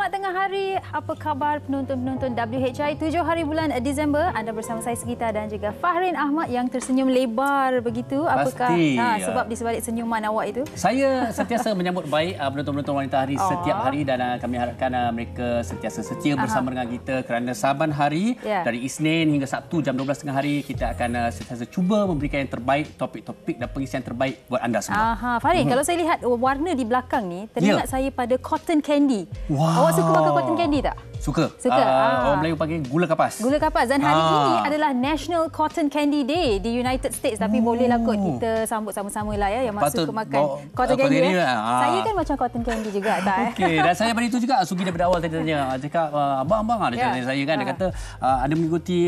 Selamat tengah hari. Apa khabar penonton-penonton WHI 7 hari bulan Disember? Anda bersama saya Segita dan juga Fahrin Ahmad yang tersenyum lebar begitu. Apakah sebab di sebalik senyuman awak itu? Saya sentiasa menyambut baik penonton-penonton wanita hari setiap hari dan kami harapkan mereka sentiasa setia bersama dengan kita kerana saban hari dari Isnin hingga Sabtu jam 12 tengah hari kita akan sentiasa cuba memberikan yang terbaik, topik-topik dan pengisian terbaik buat anda semua. Fahrin, kalau saya lihat warna di belakang ni teringat saya pada cotton candy. Awak suka makan cotton candy tak? Suka. Orang Melayu panggil gula kapas. Gula kapas. Dan hari ini adalah National Cotton Candy Day di United States. Tapi bolehlah kot kita sambut sama-sama lah ya yang masuk ke makan cotton candy. Saya kan macam cotton candy juga tak? Okey, dan saya beritahu juga Sugi daripada awal tadi tanya. Cakap abang-abang dia tanya saya kan. Dia kata ada mengikuti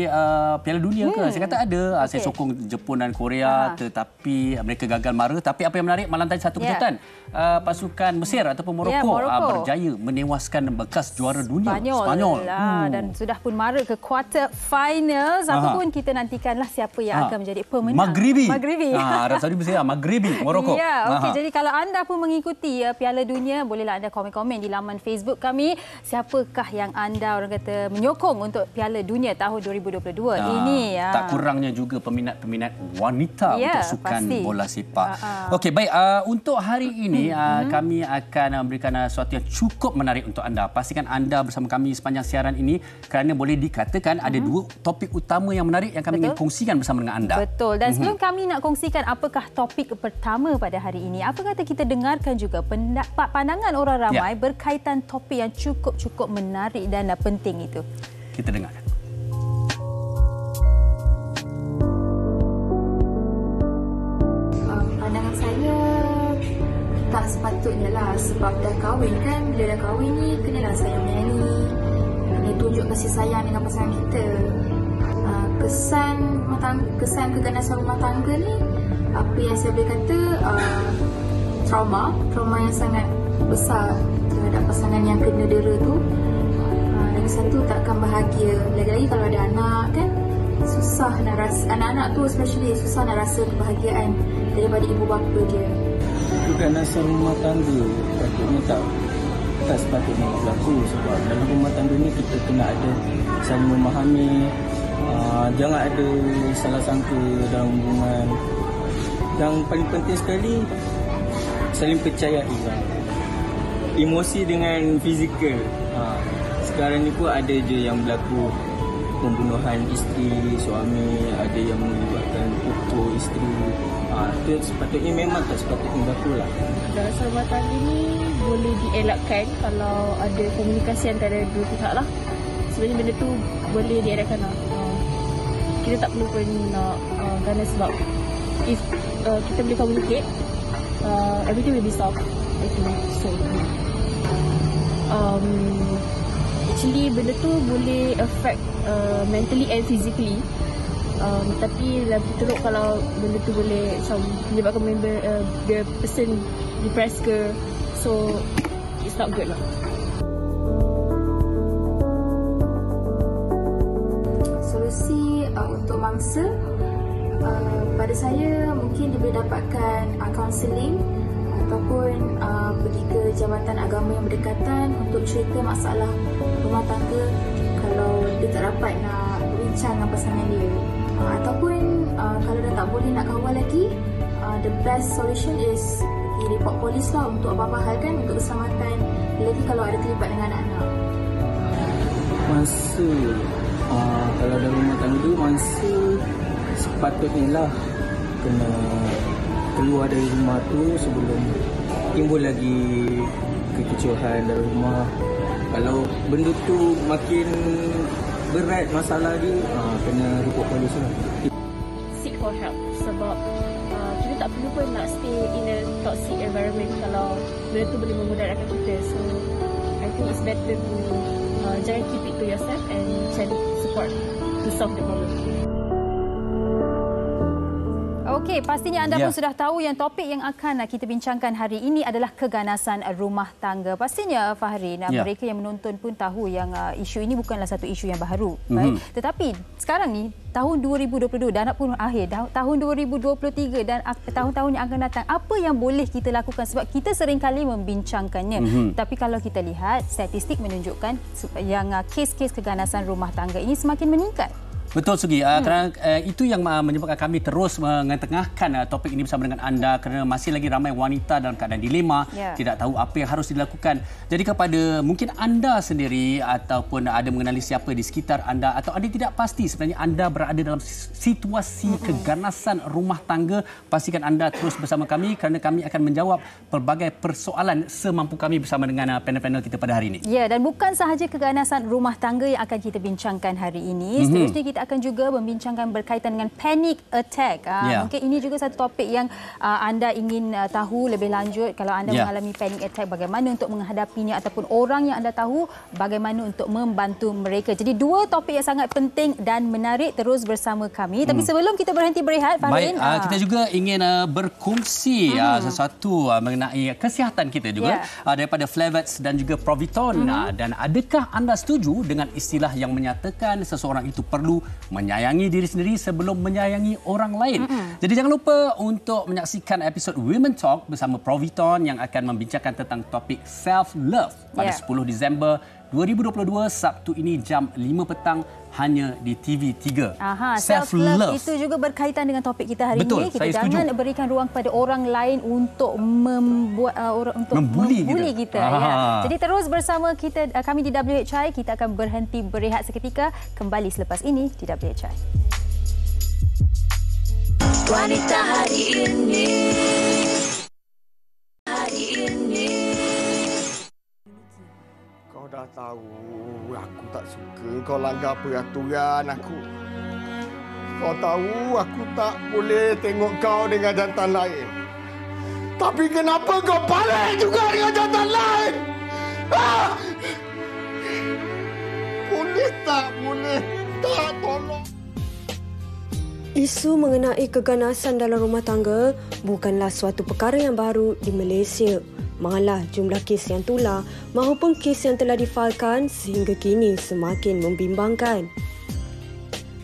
Piala Dunia ke? Saya kata ada. Saya sokong Jepun dan Korea tetapi mereka gagal mara. Tapi apa yang menarik malam tadi satu kejutan. Pasukan Mesir ataupun Morocco berjaya menewaskan bekas juara dunia Spanyol. Dan sudah pun mara ke quarter final. Ataupun kita nantikanlah siapa yang akan menjadi pemenang. Maghribi. Arab Saudi Mesir, Maghribi, Morocco. Okey, jadi kalau anda pun mengikuti Piala Dunia, bolehlah anda komen-komen di laman Facebook kami. Siapakah yang anda orang kata menyokong untuk Piala Dunia tahun 2022 ini? Tak kurangnya juga peminat-peminat wanita untuk sukan bola sepak. Okey, baik. Untuk hari ini kami akan memberikan sesuatu yang cukup menarik untuk anda. Pastikan anda bersama kami sepanjang siaran ini kerana boleh dikatakan ada dua topik utama yang menarik yang kami ingin kongsikan bersama dengan anda. Betul. Dan sebelum kami nak kongsikan apakah topik pertama pada hari ini, apa kata kita dengarkan juga pandangan orang ramai berkaitan topik yang cukup menarik dan penting itu. Kita dengarkan. Pandangan saya tak sepatutnya lah sebab dah kahwin kan. Bila dah kahwin ni kenalah sayang menyanyi, kena tunjuk kasih sayang dengan pasangan kita. Kesan keganasan rumah tangga ni, apa yang saya boleh kata, trauma yang sangat besar terhadap pasangan yang kena dera tu. Lagi satu takkan bahagia. Lagi-lagi kalau ada anak kan, susah nak rasa, anak-anak tu especially susah nak rasa kebahagiaan daripada ibu bapa dia. Keganasan rumah tangga patutnya tak sepatutnya berlaku sebab dalam rumah tangga ni kita kena ada saling memahami, jangan ada salah sangka dalam hubungan. Yang paling penting sekali saling percayai lah. Emosi dengan fizikal. Sekarang ni pun ada je yang berlaku pembunuhan isteri, suami, ada yang melibatkan pukul isteri. Itu sepatutnya memang tak sepatutnya berlaku lah. Dalam rumah tangga ni boleh dielakkan kalau ada komunikasi antara dua pihak lah. Sebenarnya benda tu boleh dielakkan lah. Kita tak perlu pun nak kerana sebab if kita boleh communicate, everything will be solved. So actually benda tu boleh affect mentally and physically. Tapi lebih teruk kalau benda tu boleh menyebabkan member the person depressed ke, so it's not good lah. Solusi untuk mangsa pada saya mungkin dia boleh dapatkan counselling ataupun pergi ke jabatan agama yang berdekatan untuk cerita masalah rumah tangga kalau dia tak dapat nak bincang dengan pasangan dia. Ataupun kalau dah tak boleh nak kawal lagi, the best solution is pergi report polis lah untuk apa-apa hal kan, untuk keselamatan, lagi kalau ada terlibat dengan anak-anak. Masa kalau dalam rumah tangga tu, masa sepatutnya lah kena keluar dari rumah tu sebelum timbul lagi kekecohan dalam rumah. Kalau benda tu makin berat masalah dia, kena report polis lah. Seek for help sebab kita tak perlu pun nak stay in a toxic environment kalau benda tu boleh memudaratkan kita. So I think it's better to jangan keep it to yourself and cari support to solve the problem. Okey, pastinya anda pun sudah tahu yang topik yang akan kita bincangkan hari ini adalah keganasan rumah tangga. Pastinya Fahrin, mereka yang menonton pun tahu yang isu ini bukanlah satu isu yang baru. Baik? Tetapi sekarang ni tahun 2022 dah nak pun akhir, tahun 2023 dan tahun-tahun yang akan datang, apa yang boleh kita lakukan sebab kita seringkali membincangkannya. Tapi kalau kita lihat statistik menunjukkan yang kes-kes keganasan rumah tangga ini semakin meningkat. Betul Sugi, kerana itu yang menyebabkan kami terus mengetengahkan topik ini bersama dengan anda kerana masih lagi ramai wanita dalam keadaan dilema, tidak tahu apa yang harus dilakukan. Jadi kepada mungkin anda sendiri ataupun ada mengenali siapa di sekitar anda atau ada tidak pasti sebenarnya anda berada dalam situasi keganasan rumah tangga, pastikan anda terus bersama kami kerana kami akan menjawab pelbagai persoalan semampu kami bersama dengan panel-panel kita pada hari ini. Ya, dan bukan sahaja keganasan rumah tangga yang akan kita bincangkan hari ini, seterusnya kita akan juga membincangkan berkaitan dengan panic attack. Mungkin ini juga satu topik yang anda ingin tahu lebih lanjut. Kalau anda mengalami panic attack, bagaimana untuk menghadapinya ataupun orang yang anda tahu, bagaimana untuk membantu mereka. Jadi dua topik yang sangat penting dan menarik, terus bersama kami. Tapi sebelum kita berhenti berehat, Fahrin, kita juga ingin berkongsi sesuatu mengenai kesihatan kita juga daripada Flavets dan juga Proviton. Dan adakah anda setuju dengan istilah yang menyatakan seseorang itu perlu menyayangi diri sendiri sebelum menyayangi orang lain? Jadi jangan lupa untuk menyaksikan episod Women Talk bersama Proviton yang akan membincangkan tentang topik self-love pada 10 Disember 2022 Sabtu ini jam 5 petang hanya di TV3. Self-love itu juga berkaitan dengan topik kita hari ini. Kita jangan berikan ruang kepada orang lain untuk membuat untuk membuli kita. Jadi terus bersama kita, kami di WHI, kita akan berhenti berehat seketika, kembali selepas ini di WHI. Wanita hari ini. Dah tahu aku tak suka kau langgar peraturan aku. Kau tahu aku tak boleh tengok kau dengan jantan lain. Tapi kenapa kau balik juga dengan jantan lain? Boleh tak? Boleh tak? Tolong. Isu mengenai keganasan dalam rumah tangga bukanlah suatu perkara yang baru di Malaysia. Malah jumlah kes yang tular maupun kes yang telah difailkan sehingga kini semakin membimbangkan.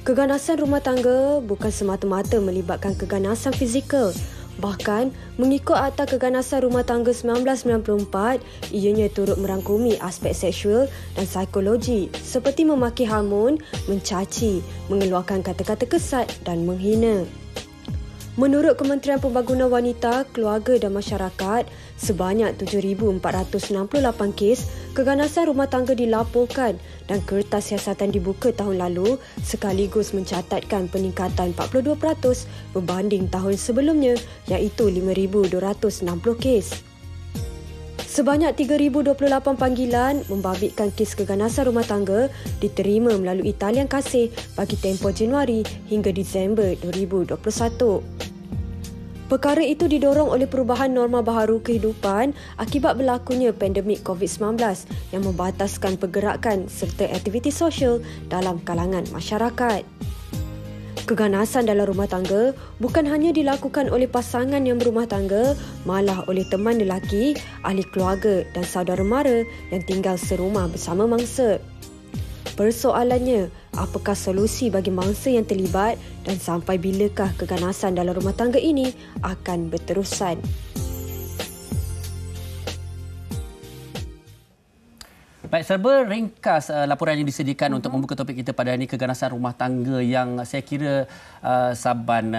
Keganasan rumah tangga bukan semata-mata melibatkan keganasan fizikal. Bahkan, mengikut Akta Keganasan Rumah Tangga 1994, ianya turut merangkumi aspek seksual dan psikologi seperti memaki hormon, mencaci, mengeluarkan kata-kata kesat dan menghina. Menurut Kementerian Pembangunan Wanita, Keluarga dan Masyarakat, sebanyak 7,468 kes keganasan rumah tangga dilaporkan dan kertas siasatan dibuka tahun lalu sekaligus mencatatkan peningkatan 42% berbanding tahun sebelumnya iaitu 5,260 kes. Sebanyak 3,028 panggilan membabitkan kes keganasan rumah tangga diterima melalui talian kasih bagi tempoh Januari hingga Disember 2021. Perkara itu didorong oleh perubahan norma baharu kehidupan akibat berlakunya pandemik COVID-19 yang membataskan pergerakan serta aktiviti sosial dalam kalangan masyarakat. Keganasan dalam rumah tangga bukan hanya dilakukan oleh pasangan yang berumah tangga, malah oleh teman lelaki, ahli keluarga dan saudara mara yang tinggal serumah bersama mangsa. Persoalannya, apakah solusi bagi mangsa yang terlibat dan sampai bilakah keganasan dalam rumah tangga ini akan berterusan? Baik, serba ringkas laporan yang disediakan untuk membuka topik kita pada hari ini, keganasan rumah tangga yang saya kira saban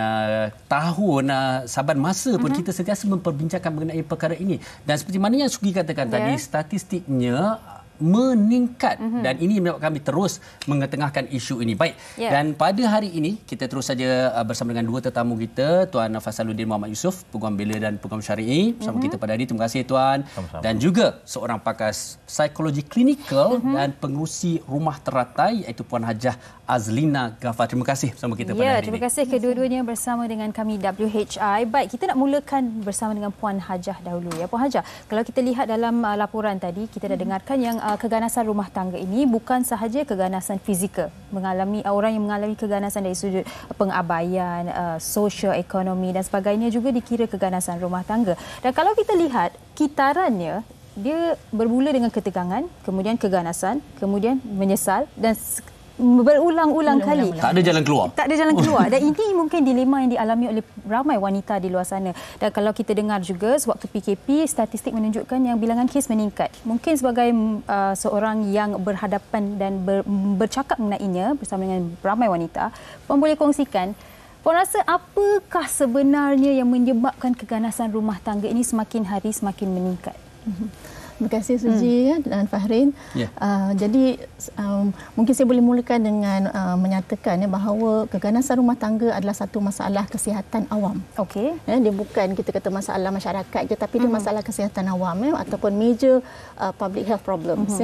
tahun, saban masa pun kita sentiasa memperbincangkan mengenai perkara ini. Dan seperti mana yang Sugi katakan tadi, statistiknya meningkat dan ini menyebabkan kami terus mengetengahkan isu ini. Baik, dan pada hari ini kita terus saja bersama dengan dua tetamu kita, Tuan Fasaluddin Muhammad Yusof, Peguam Bela dan Peguam Syar'i bersama kita pada hari ini. Terima kasih Tuan. Sama-sama. Dan juga seorang pakar psikologi klinikal dan pengurusi rumah teratai iaitu Puan Hajah Azlina Ghaffar. Terima kasih bersama kita pada hari ini. Terima kasih kedua-duanya bersama dengan kami WHI. Baik, kita nak mulakan bersama dengan Puan Hajah dahulu ya. Puan Hajah, kalau kita lihat dalam laporan tadi, kita dah dengarkan yang keganasan rumah tangga ini bukan sahaja keganasan fizikal, orang yang mengalami keganasan dari sudut pengabaian, sosial, ekonomi dan sebagainya juga dikira keganasan rumah tangga. Dan kalau kita lihat kitarannya, dia bermula dengan ketegangan, kemudian keganasan, kemudian menyesal dan berulang-ulang kali. Tak ada jalan keluar. Tak ada jalan keluar. Dan ini mungkin dilema yang dialami oleh ramai wanita di luar sana. Dan kalau kita dengar juga sewaktu PKP, statistik menunjukkan yang bilangan kes meningkat. Mungkin sebagai seorang yang berhadapan dan bercakap mengenainya bersama dengan ramai wanita, puan boleh kongsikan, puan rasa apakah sebenarnya yang menyebabkan keganasan rumah tangga ini semakin hari semakin meningkat? Terima kasih Suji dan Fahrin. Jadi mungkin saya boleh mulakan dengan menyatakan bahawa keganasan rumah tangga adalah satu masalah kesihatan awam. Okey. Dia bukan kita kata masalah masyarakat je, tapi dia masalah kesihatan awam ataupun major public health problems.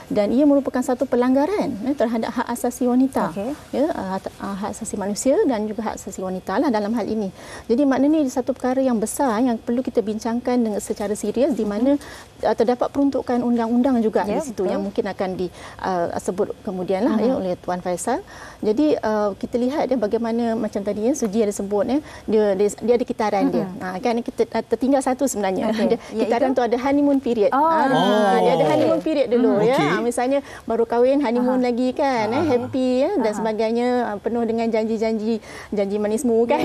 Dan ia merupakan satu pelanggaran terhadap hak asasi wanita. Hak asasi manusia dan juga hak asasi wanita lah dalam hal ini. Jadi maknanya ini satu perkara yang besar yang perlu kita bincangkan dengan secara serius, di mana terdapat peruntukan undang-undang juga di situ yang mungkin akan disebut kemudianlah oleh Tuan Faisal. Jadi kita lihat bagaimana macam tadi Suji ada sebut dia ada kitaran dia. Kan kita tertinggal satu sebenarnya. Kitaran tu ada honeymoon period. Dia ada honeymoon period dulu misalnya baru kahwin, honeymoon lagi kan, happy dan sebagainya, penuh dengan janji manismu kan.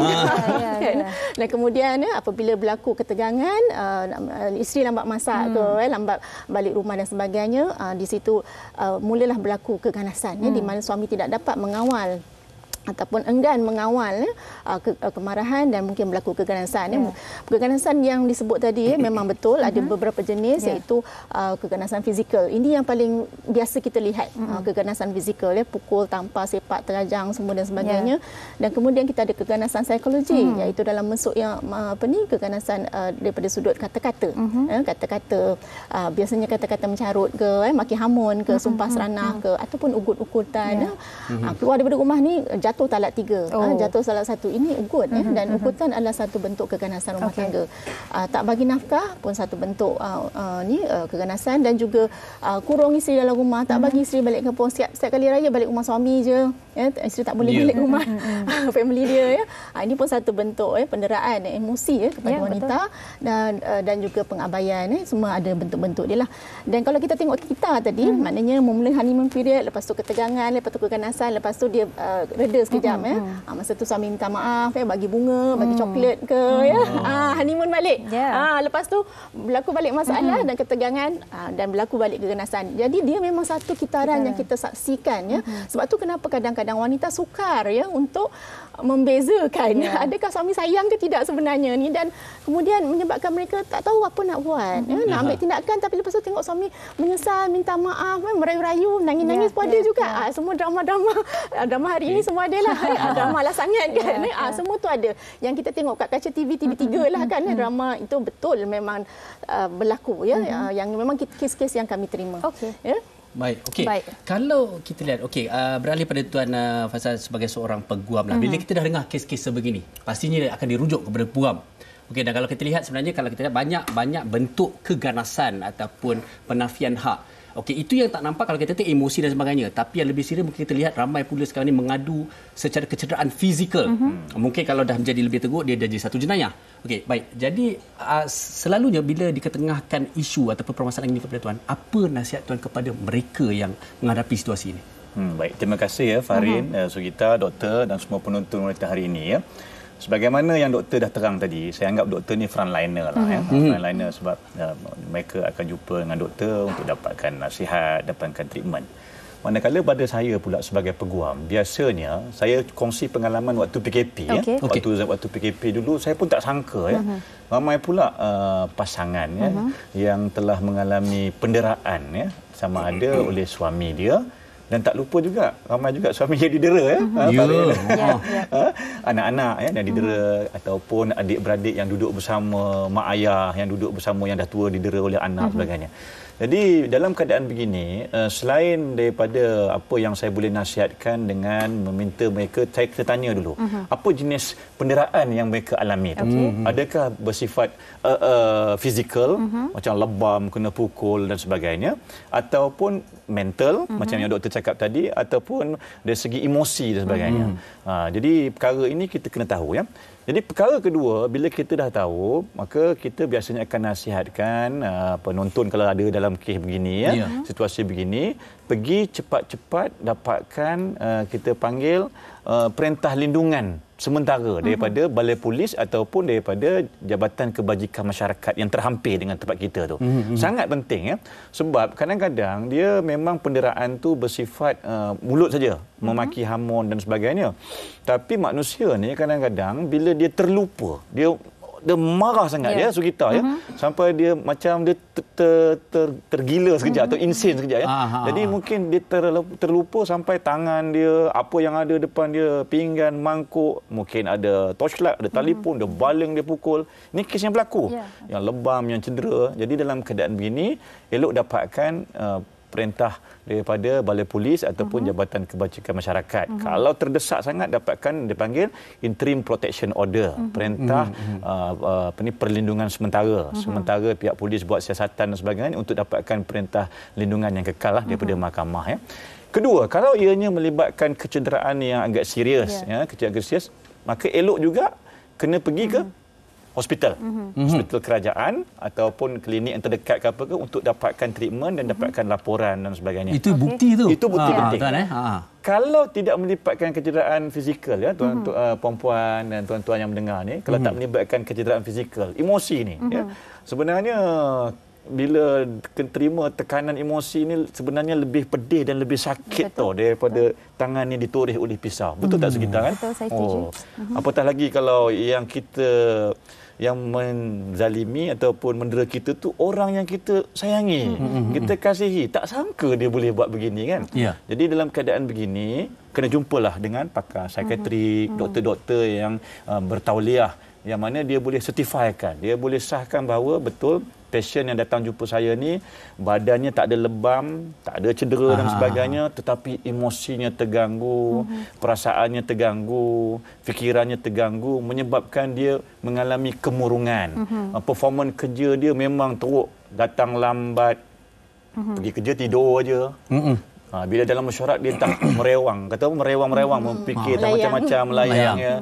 Dan kemudian apabila berlaku ketegangan, isteri lambat masak ke, lambat balik rumah dan sebagainya, di situ mulalah berlaku keganasan di mana suami tidak dapat mengawal ataupun enggan mengawal kemarahan dan mungkin berlaku keganasan. Keganasan yang disebut tadi memang betul ada beberapa jenis, iaitu keganasan fizikal. Ini yang paling biasa kita lihat, keganasan fizikal, pukul, tampar, sepak, terajang semua dan sebagainya. Dan kemudian kita ada keganasan psikologi, iaitu dalam bentuk yang keganasan daripada sudut kata-kata. Kata-kata biasanya kata-kata mencarut ke, maki hamun ke, sumpah seranah ke, ataupun ugut-ugutan. Keluar daripada rumah ni jatuh talak 3, jatuh talak 1, ini ugut dan ugutan adalah satu bentuk keganasan rumah tangga. Tak bagi nafkah pun satu bentuk keganasan, dan juga kurung isteri dalam rumah, tak bagi isteri balik kampung, setiap kali raya balik rumah suami je, isteri tak boleh balik rumah family dia. Ini pun satu bentuk penderaan emosi kepada wanita, dan juga pengabaian, semua ada bentuk-bentuk dia lah. Dan kalau kita tengok kita tadi, maknanya memulai honeymoon period, lepas tu ketegangan, lepas tu keganasan, lepas tu dia reda sekejap. Masa tu suami minta maaf, bagi bunga, bagi coklat ke, honeymoon balik. Lepas tu berlaku balik masalah dan ketegangan, dan berlaku balik keganasan. Jadi dia memang satu kitaran yang kita saksikan. Sebab tu kenapa kadang-kadang wanita sukar untuk membezakan adakah suami sayang ke tidak sebenarnya ni, dan kemudian menyebabkan mereka tak tahu apa nak buat. Nak ambil tindakan, tapi lepas tu tengok suami menyesal, minta maaf, merayu-rayu, nangis-nangis pun ada juga. Semua drama hari ini semua adalah drama lah sangat kan. Semua tu ada. Yang kita tengok kat kaca TV3 lah kan, drama itu betul memang berlaku yang memang kes-kes yang kami terima. Baik, okey. Kalau kita lihat, beralih pada Tuan Faisal sebagai seorang peguam lah. Bila kita dah dengar kes-kes sebegini, pastinya akan dirujuk kepada peguam. Okey, dan kalau kita lihat sebenarnya kalau kita lihat banyak bentuk keganasan ataupun penafian hak. Okey, itu yang tak nampak kalau kita tengok emosi dan sebagainya. Tapi yang lebih serius mungkin kita lihat ramai pula sekarang ni mengadu secara kecederaan fizikal. Mungkin kalau dah menjadi lebih teruk, dia jadi satu jenayah. Okey, baik. Jadi selalunya bila diketengahkan isu ataupun permasalahan ini kepada Tuan, apa nasihat Tuan kepada mereka yang menghadapi situasi ini? Baik, terima kasih Fahrin, Sugita, doktor dan semua penonton wanita hari ini. Sebagaimana yang doktor dah terang tadi, saya anggap doktor ni frontliner lah. Frontliner sebab mereka akan jumpa dengan doktor untuk dapatkan nasihat, dapatkan treatment. Manakala pada saya pula sebagai peguam, biasanya saya kongsi pengalaman waktu PKP. Waktu PKP dulu, saya pun tak sangka ramai pula pasangan yang telah mengalami penderaan sama ada oleh suami dia. Dan tak lupa juga, ramai juga suami yang didera. Anak-anak yang didera, ataupun adik-beradik yang duduk bersama mak ayah, yang duduk bersama yang dah tua didera oleh anak sebagainya. Jadi dalam keadaan begini, selain daripada apa yang saya boleh nasihatkan dengan meminta mereka, saya tanya dulu, apa jenis penderaan yang mereka alami tu? Adakah bersifat fizikal, macam lebam, kena pukul dan sebagainya, ataupun mental, macam yang doktor cakap tadi, ataupun dari segi emosi dan sebagainya. Jadi perkara ini kita kena tahu, ya. Jadi perkara kedua, bila kita dah tahu, maka kita biasanya akan nasihatkan penonton kalau ada dalam kes begini, ya, situasi begini, pergi cepat-cepat dapatkan kita panggil perintah lindungan sementara daripada Balai Polis ataupun daripada Jabatan Kebajikan Masyarakat yang terhampir dengan tempat kita tu. Sangat penting, ya. Sebab kadang-kadang dia memang penderaan tu bersifat mulut saja, memaki, hamun dan sebagainya. Tapi manusia ni kadang-kadang bila dia terlupa, dia marah sangat, ya, Sugita, ya, sampai dia macam dia tergila sekejap atau insane sekejap, ya. Jadi mungkin dia terlupa sampai tangan dia, apa yang ada depan dia, pinggan, mangkuk, mungkin ada torchlight, ada telefon, dia baling, dia pukul. Ini kes yang berlaku, yang lebam, yang cedera. Jadi dalam keadaan begini, elok dapatkan perintah daripada Balai Polis ataupun Jabatan Kebajikan Masyarakat. Kalau terdesak sangat, dapatkan dipanggil Interim Protection Order, perintah perlindungan sementara. Sementara pihak polis buat siasatan dan sebagainya untuk dapatkan perintah lindungan yang kekal daripada mahkamah, ya. Kedua, kalau ianya melibatkan kecederaan yang agak serius, ya, kecederaan serius, maka elok juga kena pergi ke hospital, hospital kerajaan ataupun klinik yang terdekat ke apa ke untuk dapatkan treatment dan dapatkan laporan dan sebagainya. Itu bukti tu. Itu bukti penting. Tuan, Kalau tidak melibatkan kecederaan fizikal, ya, puan-puan dan tuan-tuan yang mendengar ni, kalau tak melibatkan kecederaan fizikal, emosi ni, ya, sebenarnya bila terima tekanan emosi ni sebenarnya lebih pedih dan lebih sakit tau daripada tangan yang ditoreh oleh pisau. Betul tak Sugita, kan? Betul, saya setuju. Apatah lagi kalau yang menzalimi ataupun mendera kita tu orang yang kita sayangi, kita kasihi. Tak sangka dia boleh buat begini, kan? Jadi dalam keadaan begini, kena jumpalah dengan pakar psikiatrik, doktor-doktor yang bertauliah, yang mana dia boleh sertifaikan, dia boleh sahkan bahawa betul pasien yang datang jumpa saya ni badannya tak ada lebam, tak ada cedera dan sebagainya, tetapi emosinya terganggu, perasaannya terganggu, fikirannya terganggu, menyebabkan dia mengalami kemurungan. Performance kerja dia memang teruk, datang lambat, pergi kerja tidur aja. Bila dalam mesyuarat dia tak merewang, kata merewang, memfikir macam-macam, melayang, ya.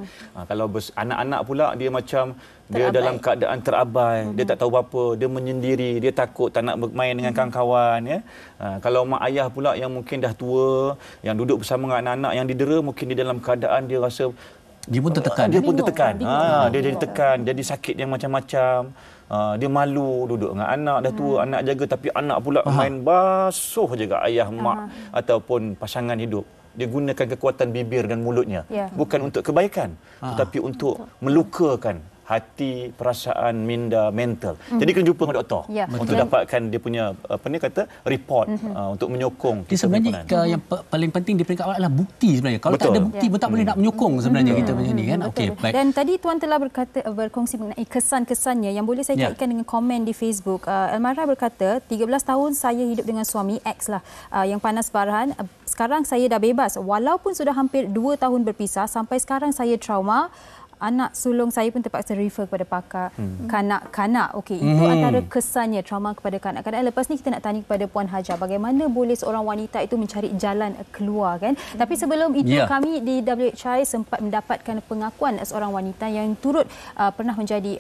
Kalau anak-anak pula dia macam dia dalam keadaan terabai, dia tak tahu apa, dia menyendiri, dia takut tak nak bermain dengan kawan-kawan, ya. Kalau mak ayah pula yang mungkin dah tua, yang duduk bersama dengan anak-anak yang didera, mungkin di dalam keadaan dia rasa dia pun tertekan. Dia jadi tekan, jadi sakit yang macam-macam. Dia malu duduk dengan anak dah tua, anak jaga, tapi anak pula main basuh juga ayah, mak ataupun pasangan hidup. Dia gunakan kekuatan bibir dan mulutnya, bukan untuk kebaikan, tetapi untuk melukakan hati, perasaan, minda, mental. Jadi kena jumpa dengan doktor untuk dapatkan dia punya report untuk menyokong. Dia sebenarnya yang paling penting di peringkat awal adalah bukti sebenarnya. Kalau tak ada bukti pun tak boleh nak menyokong sebenarnya kita macam ni, kan. Okey, baik. Dan tadi tuan telah berkongsi mengenai kesan-kesannya yang boleh saya kaitkan dengan komen di Facebook. Almara berkata, 13 tahun saya hidup dengan suami X lah yang panas barahan. Sekarang saya dah bebas. Walaupun sudah hampir 2 tahun berpisah, sampai sekarang saya trauma. Anak sulung saya pun terpaksa refer kepada pakar kanak-kanak. Okey, itu antara kesannya, trauma kepada kanak-kanak. Lepas ni kita nak tanya kepada Puan Hajar, bagaimana boleh seorang wanita itu mencari jalan keluar, kan? Tapi sebelum itu kami di WHI sempat mendapatkan pengakuan seorang wanita yang turut pernah menjadi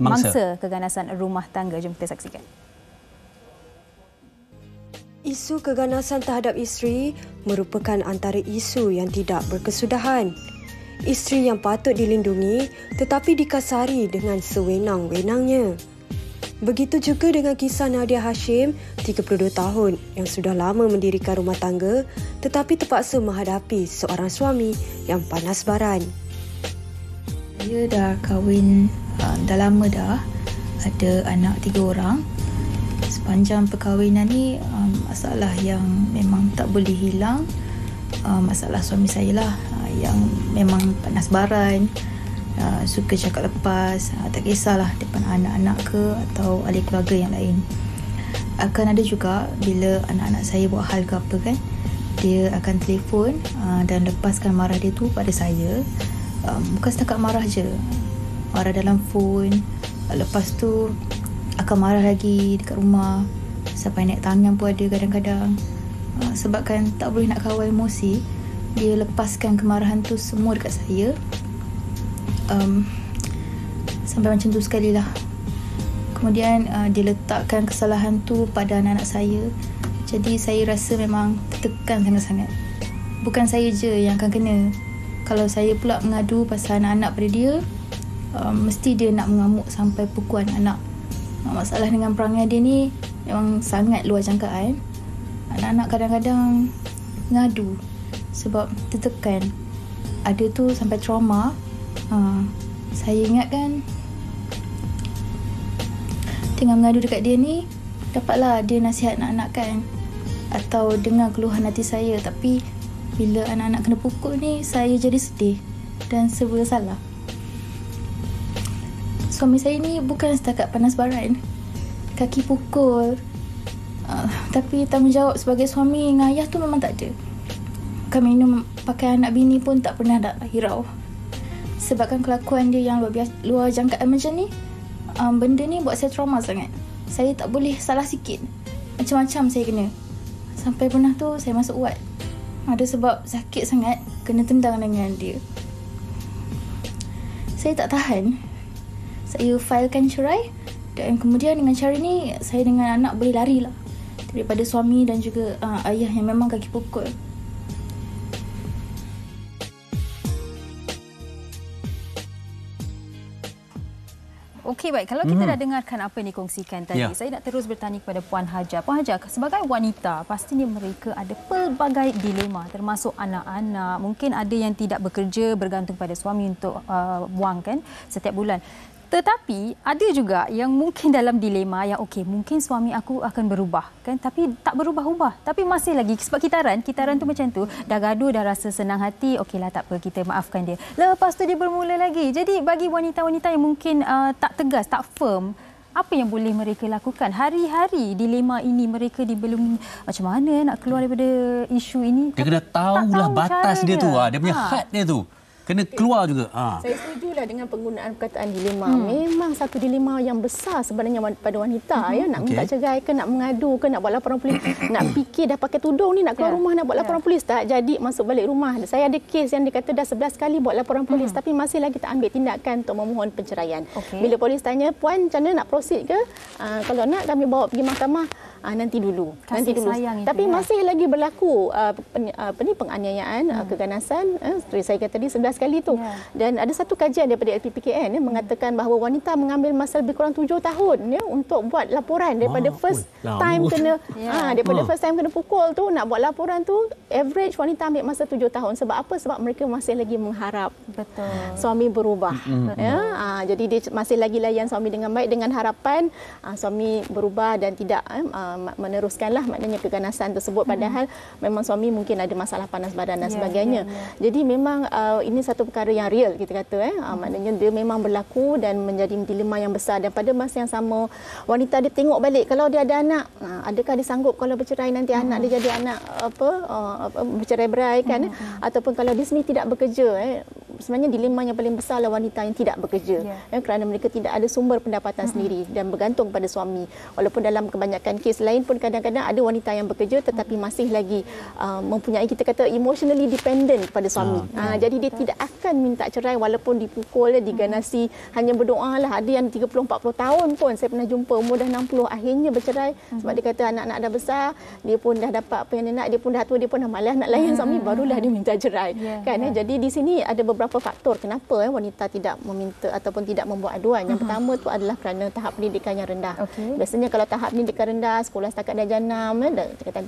mangsa keganasan rumah tangga. Jom kita saksikan. Isu keganasan terhadap isteri merupakan antara isu yang tidak berkesudahan. Isteri yang patut dilindungi tetapi dikasari dengan sewenang-wenangnya. Begitu juga dengan kisah Nadia Hashim, 32 tahun yang sudah lama mendirikan rumah tangga tetapi terpaksa menghadapi seorang suami yang panas baran. Saya dah kahwin dah lama dah, ada anak 3 orang. Sepanjang perkahwinan ni masalah yang memang tak boleh hilang, masalah suami saya lah, yang memang panas baran, suka cakap lepas, tak kisahlah depan anak-anak ke atau ahli keluarga yang lain. akan ada juga bila anak-anak saya buat hal ke apa kan, dia akan telefon dan lepaskan marah dia tu pada saya. Bukan setakat marah je, marah dalam phone, lepas tu akan marah lagi dekat rumah, sampai naik tangan pun ada kadang-kadang. Sebabkan tak boleh nak kawal emosi, dia lepaskan kemarahan tu semua dekat saya. Sampai macam tu sekali lah. Kemudian dia letakkan kesalahan tu pada anak-anak saya. Jadi saya rasa memang tertekan sangat-sangat. Bukan saya je yang akan kena. Kalau saya pula mengadu pasal anak-anak pada dia, mesti dia nak mengamuk sampai pukul anak-anak. Masalah dengan perangai dia ni memang sangat luar jangkaan. Anak-anak kadang-kadang ngadu sebab tertekan. Ada tu sampai trauma. Saya ingat kan, tengah mengadu dekat dia ni, dapatlah dia nasihat anak-anak kan, atau dengar keluhan hati saya. Tapi bila anak-anak kena pukul ni, saya jadi sedih dan serba salah. Suami saya ni bukan setakat panas baran, kaki pukul, tapi tanggungjawab sebagai suami dengan ayah tu memang tak ada. Kami minum pakai anak bini pun tak pernah nak hirau. Sebabkan kelakuan dia yang luar jangkaan macam ni, benda ni buat saya trauma sangat. Saya tak boleh salah sikit. Macam-macam saya kena. Sampai pernah tu saya masuk ward. Ada sebab sakit sangat, kena tendang dengan dia. Saya tak tahan. Saya filekan cerai. Dan kemudian dengan cara ni, saya dengan anak boleh lari lah daripada suami dan juga ayah yang memang kaki pukul. Okey, baik. Kalau kita dah dengarkan apa yang dikongsikan tadi, saya nak terus bertanya kepada Puan Hajar. Puan Hajar, sebagai wanita, pastinya mereka ada pelbagai dilema, termasuk anak-anak. Mungkin ada yang tidak bekerja, bergantung pada suami untuk wang kan setiap bulan. Tetapi ada juga yang mungkin dalam dilema yang okey, mungkin suami aku akan berubah kan, tapi tak berubah-ubah. Tapi masih lagi sebab kitaran tu macam tu, dah gaduh, dah rasa senang hati, okeylah tak apa, kita maafkan dia. Lepas tu dia bermula lagi. Jadi bagi wanita-wanita yang mungkin tak tegas, tak firm, apa yang boleh mereka lakukan? Hari-hari dilema ini mereka belum macam mana nak keluar daripada isu ini. Dia kena tahulah batas dia tu, dia punya had dia tu. Kena keluar juga. Saya setujulah dengan penggunaan perkataan dilema. Memang satu dilema yang besar sebenarnya pada wanita. Nak minta cerai ke, nak mengadu ke, nak buat laporan polis. Nak fikir dah pakai tudung ni, nak keluar rumah, nak buat laporan polis. Tak jadi masuk balik rumah. Saya ada kes yang dia kata dah 11 kali buat laporan polis. Tapi masih lagi tak ambil tindakan untuk memohon penceraian. Bila polis tanya, puan macam mana nak proceed ke? Kalau nak kami bawa pergi mahkamah. Nanti dulu. Tapi masih lagi berlaku penganiayaan, keganasan. Seperti saya kata tadi 11 kali tu. Dan ada satu kajian daripada LPPKN mengatakan bahawa wanita mengambil masa lebih kurang 7 tahun untuk buat laporan daripada first time kena pukul tu, nak buat laporan tu, average wanita ambil masa 7 tahun. Sebab apa? Sebab mereka masih lagi mengharap suami berubah. Jadi dia masih lagi layan suami dengan baik dengan harapan suami berubah dan tidak meneruskanlah maknanya keganasan tersebut, padahal memang suami mungkin ada masalah panas badan dan sebagainya. Jadi memang ini satu perkara yang real kita kata, maknanya dia memang berlaku dan menjadi dilema yang besar. Dan pada masa yang sama, wanita dia tengok balik kalau dia ada anak, adakah dia sanggup kalau bercerai nanti anak dia jadi anak bercerai-berai kan, ataupun kalau dia sendiri tidak bekerja. Sebenarnya dilema yang paling besar adalah wanita yang tidak bekerja, kerana mereka tidak ada sumber pendapatan sendiri dan bergantung pada suami. Walaupun dalam kebanyakan kes lain pun kadang-kadang ada wanita yang bekerja tetapi masih lagi mempunyai, kita kata, emotionally dependent kepada suami. Jadi dia tidak akan minta cerai walaupun dipukul, diganasi, hanya berdoa lah. Ada yang 30-40 tahun pun saya pernah jumpa, umur dah 60 akhirnya bercerai sebab dia kata anak-anak dah besar, dia pun dah dapat apa yang dia nak, dia pun dah tua, dia pun dah malas nak layan suami, barulah dia minta cerai. Jadi di sini ada beberapa faktor kenapa wanita tidak meminta ataupun tidak membuat aduan. Yang pertama tu adalah kerana tahap pendidikan yang rendah. Biasanya kalau tahap pendidikan rendah, sekolah setakat darjah 6, tingkatan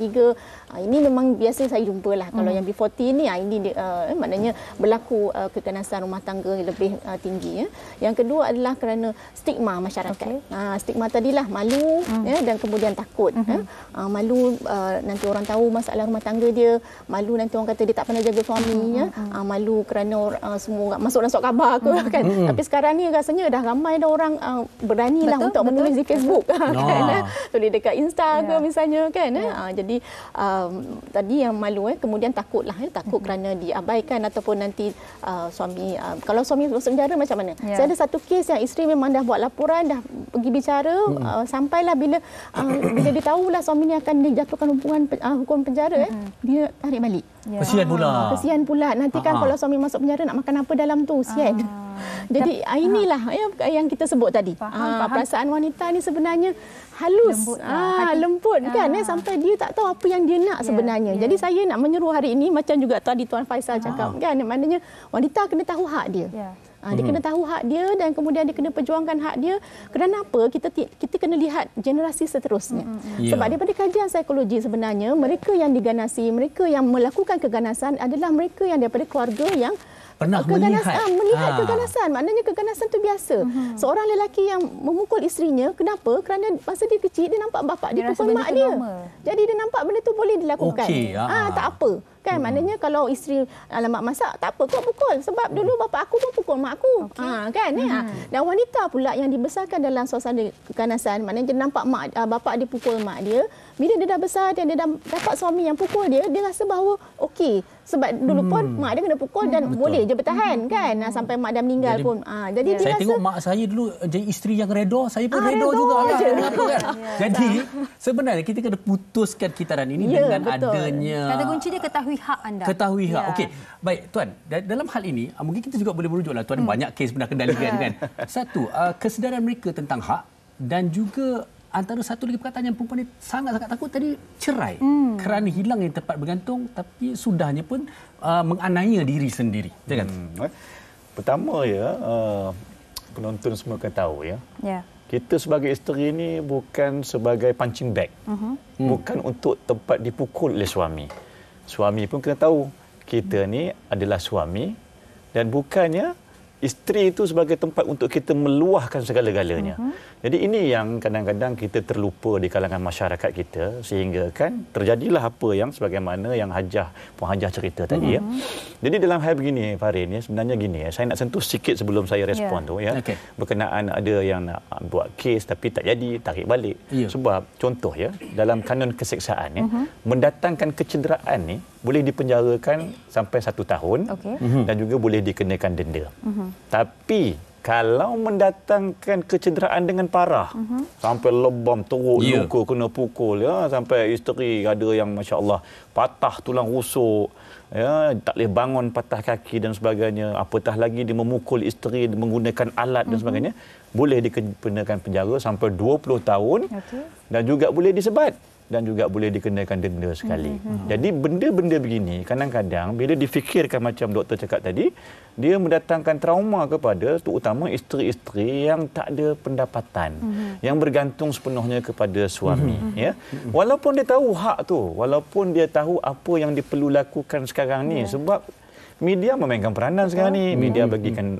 3, ini memang biasa saya jumpalah. Kalau yang before teen ni, ini maknanya berlaku keganasan rumah tangga lebih tinggi. Yang kedua adalah kerana stigma masyarakat. Stigma tadilah malu dan kemudian takut. Malu nanti orang tahu masalah rumah tangga dia, malu nanti orang kata dia tak pernah jaga suami, malu kerana semua masuk dalam surat khabar ke kan. Tapi sekarang ni rasanya dah ramai dah orang beranilah untuk menulis di Facebook kan. Tulis dekat Insta ke misalnya kan. Jadi tadi yang malu kemudian takutlah takut kerana diabaikan ataupun nanti suami kalau suami masuk penjara macam mana. Saya ada satu kes yang isteri memang dah buat laporan, dah pergi bicara sampailah bila dia tahulah suami ni akan dijatuhkan hukuman penjara dia tarik balik. Kesian pula. Nanti kan kalau suami masuk penjara nak makan apa dalam tu, sian. Jadi inilah yang kita sebut tadi. Perasaan wanita ni sebenarnya halus, lembut kan, sampai dia tak tahu apa yang dia nak sebenarnya. Jadi saya nak menyeru hari ini macam juga tadi Tuan Faisal cakap kan, maknanya wanita kena tahu hak dia. Dia kena tahu hak dia dan kemudian dia kena perjuangkan hak dia. Kerana apa? Kita kena lihat generasi seterusnya. Sebab daripada kajian psikologi sebenarnya mereka yang diganasi, mereka yang melakukan keganasan adalah mereka yang daripada keluarga yang pernah melihat keganasan. Maknanya keganasan itu biasa. Seorang lelaki yang memukul isterinya, kenapa? Kerana masa dia kecil dia nampak bapak dia pukul mak dia. Jadi dia nampak benda tu boleh dilakukan. Tak apa. Kan maknanya kalau isteri mak masak, tak apa kau pukul sebab dulu bapak aku pun pukul mak aku. Kan. Dan wanita pula yang dibesarkan dalam suasana keganasan, maknanya dia nampak bapak dia pukul mak dia, bila dia dah besar dan dia dah dapat suami yang pukul dia rasa bahawa okey. Sebab dulu pun mak dia kena pukul dan boleh je bertahan kan sampai mak dah meninggal pun. Jadi dia saya rasa, tengok mak saya dulu jadi isteri yang redha, saya pun redha jugalah. Kenapa kan? Jadi sebenarnya kita kena putuskan kitaran ini dengan adanya kata kunci dia ketahui hak anda. Ketahui hak. Okey. Baik tuan, dalam hal ini mungkin kita juga boleh merujuklah tuan banyak kes pernah kendalikan kan. Satu, kesedaran mereka tentang hak dan juga antara satu lagi perkataan yang perempuan ni sangat-sangat takut tadi, cerai. Kerana hilang yang tempat bergantung tapi sudahnya pun menganiaya diri sendiri. Jangan. Pertama penonton semua akan tahu kita sebagai isteri ni bukan sebagai punching bag. Bukan untuk tempat dipukul oleh suami. Suami pun kena tahu kita ni adalah suami dan bukannya isteri itu sebagai tempat untuk kita meluahkan segala-galanya. Jadi ini yang kadang-kadang kita terlupa di kalangan masyarakat kita sehingga kan terjadilah apa yang sebagaimana yang Puan Hajah cerita tadi Jadi dalam hal begini Farin sebenarnya gini saya nak sentuh sikit sebelum saya respon tu berkenaan ada yang nak buat kes tapi tak jadi, tarik balik. Sebab contoh dalam kanun keseksaan mendatangkan kecederaan ni boleh dipenjarakan sampai 1 tahun dan juga boleh dikenakan denda. Tapi kalau mendatangkan kecederaan dengan parah sampai lebam teruk luka kena pukul sampai isteri ada yang masya-Allah patah tulang rusuk tak boleh bangun, patah kaki dan sebagainya, apatah lagi dia memukul isteri menggunakan alat dan sebagainya, boleh dikenakan penjara sampai 20 tahun dan juga boleh disebat dan juga boleh dikenakan denda sekali. Jadi benda-benda begini kadang-kadang bila difikirkan macam doktor cakap tadi, dia mendatangkan trauma kepada terutama isteri-isteri yang tak ada pendapatan, yang bergantung sepenuhnya kepada suami. Walaupun dia tahu hak tu, walaupun dia tahu apa yang dia perlu lakukan sekarang ni, sebab media memainkan peranan sekarang ni. Media bagikan